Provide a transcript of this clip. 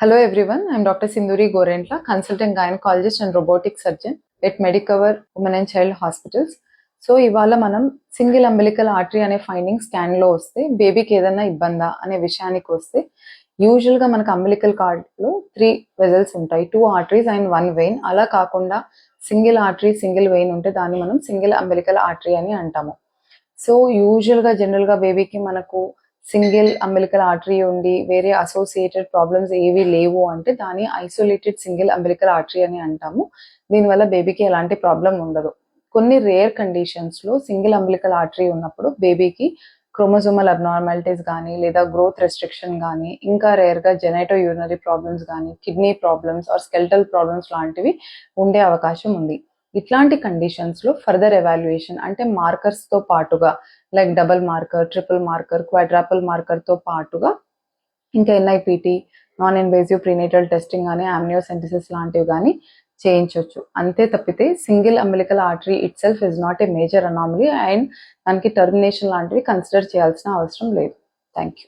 Hello everyone, I am Dr. Sinduri Gorentla, consultant gynecologist and robotic surgeon at Medicover Women and Child Hospitals. So ఇవాళ మనం single umbilical artery అనే finding స్కాన్లో వస్తే బేబీకి ఏదైనా ఇబ్బందా అనే విషయానికి వస్తే యూజువల్గా మనకు అంబిలికల్ కార్డ్లో 3 వెజల్స్ ఉంటాయి, 2 ఆర్టరీస్ అండ్ 1 వెయిన్. అలా కాకుండా సింగిల్ ఆర్టరీ సింగిల్ వెయిన్ ఉంటే దాన్ని మనం సింగిల్ అంబిలికల్ ఆర్టరీ అని అంటాము. సో యూజువల్గా జనరల్గా బేబీకి మనకు సింగిల్ అంబిలికల్ ఆర్టరీ ఉండి వేరే అసోసియేటెడ్ ప్రాబ్లమ్స్ ఏవి లేవు అంటే దాన్ని ఐసోలేటెడ్ సింగిల్ అంబిలికల్ ఆర్టరీ అని అంటాము. దీనివల్ల బేబీకి ఎలాంటి ప్రాబ్లం ఉండదు. కొన్ని రేర్ కండిషన్స్లో సింగిల్ అంబిలికల్ ఆర్టరీ ఉన్నప్పుడు బేబీకి క్రోమోజోమల్ అబ్నార్మాలిటీస్ కానీ లేదా గ్రోత్ రెస్ట్రిక్షన్ కానీ, ఇంకా రేర్గా జెనైటో యూరినరీ ప్రాబ్లమ్స్ కానీ, kidney problems or skeletal problems లాంటివి ఉండే అవకాశం ఉంది. ఇట్లాంటి కండిషన్స్లో ఫర్దర్ ఎవాల్యుయేషన్ అంటే మార్కర్స్తో పాటుగా like double marker, triple marker, quadruple మార్కర్తో పాటుగా ఇంకా NIPT, non invasive prenatal testing కానీ, ఆమ్నియోసెంటిసిస్ లాంటివి కానీ చేయించవచ్చు. అంతే తప్పితే single umbilical artery itself is not a major anomaly and దానికి టర్మినేషన్ లాంటివి కన్సిడర్ చేయాల్సిన అవసరం లేదు. Thank you.